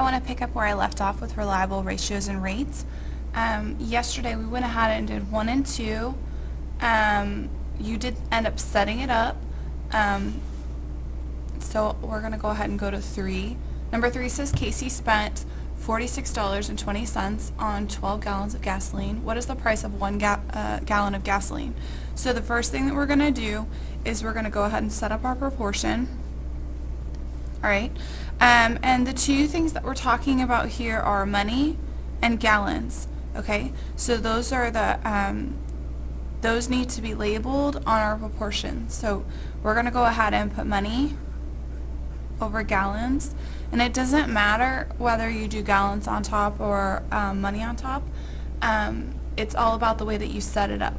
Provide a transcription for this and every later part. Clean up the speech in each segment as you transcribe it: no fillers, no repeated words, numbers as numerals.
I want to pick up where I left off with reliable ratios and rates. Yesterday we went ahead and did 1 and 2. You did end up setting it up. So we're going to go ahead and go to 3. Number 3 says Casey spent $46.20 on 12 gallons of gasoline. What is the price of 1 gallon of gasoline? So the first thing that we're going to do is we're going to go ahead and set up our proportion. Alright, and the two things that we're talking about here are money and gallons. Okay, so those are the those need to be labeled on our proportion. So we're going to go ahead and put money over gallons, and it doesn't matter whether you do gallons on top or money on top. It's all about the way that you set it up.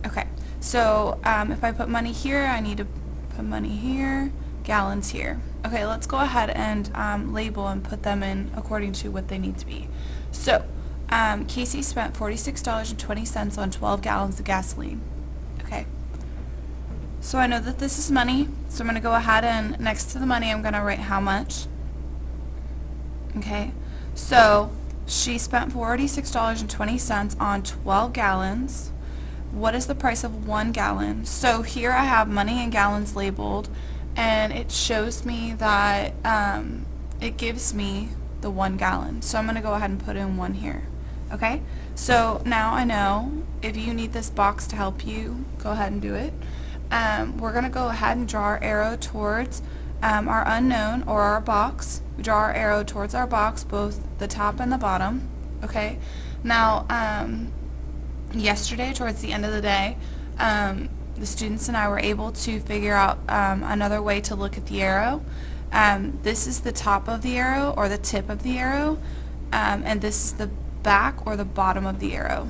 Okay, so if I put money here, I need to put money here, gallons here. Okay, let's go ahead and label and put them in according to what they need to be. So Casey spent $46.20 on 12 gallons of gasoline. Okay, so I know that this is money, so I'm going to go ahead and next to the money I'm going to write how much. Okay, so she spent $46.20 on 12 gallons. What is the price of 1 gallon? So here I have money and gallons labeled, and it shows me that it gives me the 1 gallon. So I'm going to go ahead and put in 1 here. Okay, so now I know. If you need this box to help you, go ahead and do it. We're going to go ahead and draw our arrow towards our unknown, or our box. We draw our arrow towards our box, both the top and the bottom. Okay, now yesterday towards the end of the day, the students and I were able to figure out another way to look at the arrow. This is the top of the arrow, or the tip of the arrow, and this is the back or the bottom of the arrow.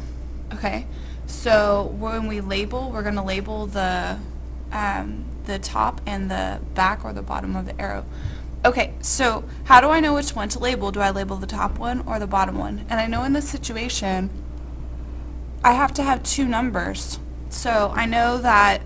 Okay, so when we label, we're going to label the top and the back or the bottom of the arrow. Okay, so how do I know which one to label? Do I label the top one or the bottom one? And I know in this situation I have to have 2 numbers. So I know that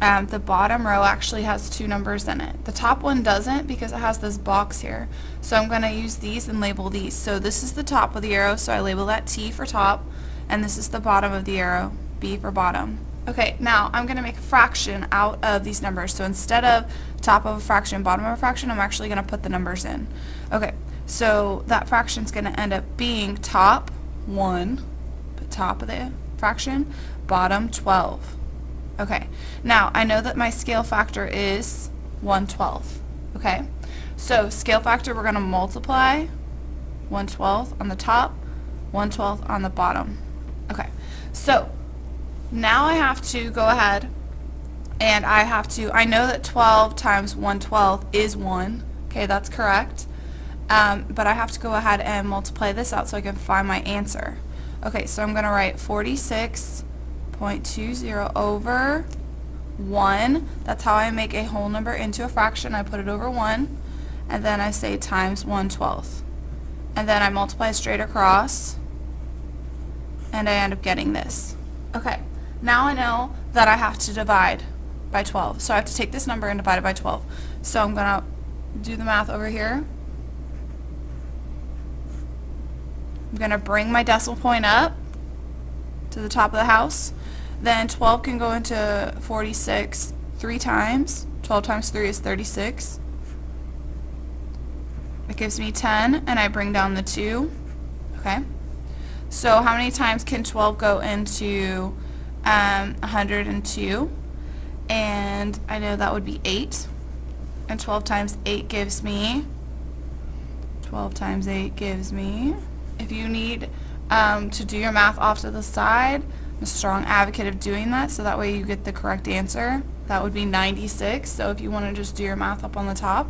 the bottom row actually has 2 numbers in it. The top one doesn't because it has this box here. So I'm going to use these and label these. So this is the top of the arrow, so I label that T for top, and this is the bottom of the arrow, B for bottom. Okay, now I'm going to make a fraction out of these numbers. So instead of top of a fraction, bottom of a fraction, I'm actually going to put the numbers in. Okay, so that fraction is going to end up being top 1, put top of the fraction, bottom 12. Okay, now I know that my scale factor is 1/12. Okay, so scale factor, we're going to multiply 1/12 on the top, 1/12 on the bottom. Okay, so now I have to go ahead and I know that 12 times 1/12 is 1. Okay, that's correct. But I have to go ahead and multiply this out so I can find my answer. Okay, so I'm going to write 46.20 over 1. That's how I make a whole number into a fraction. I put it over 1, and then I say times 1/12. And then I multiply straight across, and I end up getting this. Okay, now I know that I have to divide by 12. So I have to take this number and divide it by 12. So I'm going to do the math over here. I'm going to bring my decimal point up to the top of the house. Then 12 can go into 46 3 times. 12 times 3 is 36. It gives me 10, and I bring down the 2. Okay. So how many times can 12 go into 102? And I know that would be 8. And 12 times 8 gives me, 12 times 8 gives me, if you need to do your math off to the side, I'm a strong advocate of doing that, so that way you get the correct answer. That would be 96. So if you want to just do your math up on the top,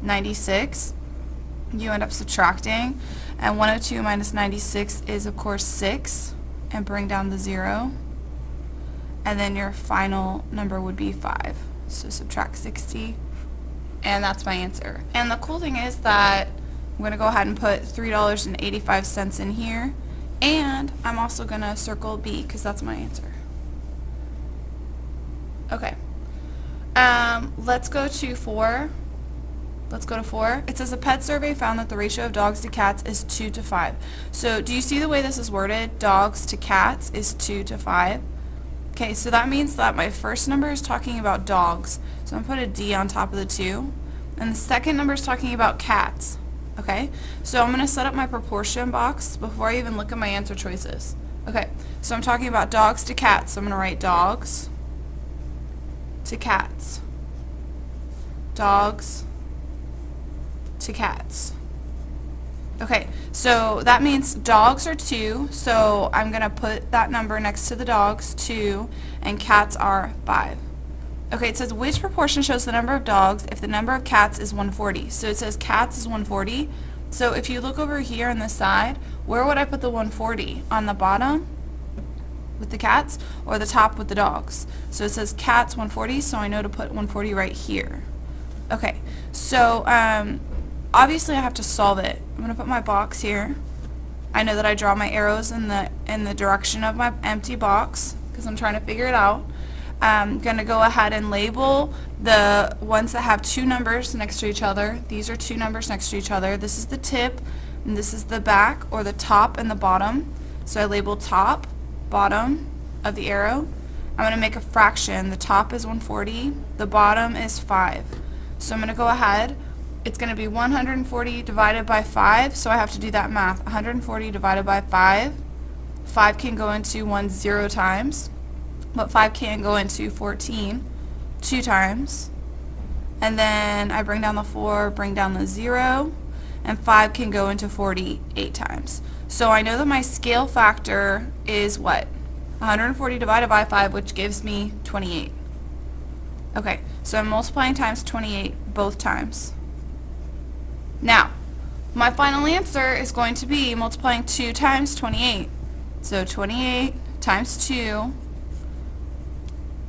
96, you end up subtracting, and 102 minus 96 is of course 6, and bring down the 0, and then your final number would be 5. So subtract 60, and that's my answer. And the cool thing is that I'm going to go ahead and put $3.85 in here, and I'm also going to circle B because that's my answer. Okay, let's go to 4. Let's go to 4. It says a pet survey found that the ratio of dogs to cats is 2 to 5. So do you see the way this is worded? Dogs to cats is 2 to 5. Okay, so that means that my first number is talking about dogs. So I'm going to put a D on top of the 2. And the second number is talking about cats. Okay, so I'm going to set up my proportion box before I even look at my answer choices. Okay, so I'm talking about dogs to cats. So I'm going to write dogs to cats. Dogs to cats. Okay, so that means dogs are 2, so I'm going to put that number next to the dogs, 2, and cats are 5. Okay, it says which proportion shows the number of dogs if the number of cats is 140. So it says cats is 140. So if you look over here on the side, where would I put the 140? On the bottom with the cats or the top with the dogs? So it says cats 140, so I know to put 140 right here. Okay, so obviously I have to solve it. I'm going to put my box here. I know that I draw my arrows in the direction of my empty box because I'm trying to figure it out. I'm going to go ahead and label the ones that have 2 numbers next to each other. These are 2 numbers next to each other. This is the tip, and this is the back, or the top and the bottom. So I label top, bottom of the arrow. I'm going to make a fraction. The top is 140, the bottom is 5. So I'm going to go ahead. It's going to be 140 divided by 5, so I have to do that math. 140 divided by 5. 5 can go into 1 0 times. But 5 can go into 14 2 times. And then I bring down the 4, bring down the 0, and 5 can go into 40 8 times. So I know that my scale factor is what? 140 divided by 5, which gives me 28. Okay, so I'm multiplying times 28 both times. Now, my final answer is going to be multiplying 2 times 28. So 28 times 2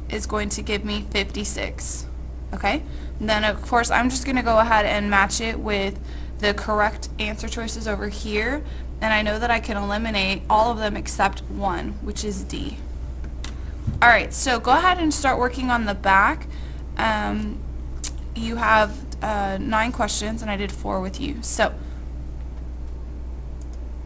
is going to give me 56. Okay? And then of course I'm just going to go ahead and match it with the correct answer choices over here, and I know that I can eliminate all of them except one, which is D. Alright, so go ahead and start working on the back. You have 9 questions and I did 4 with you. So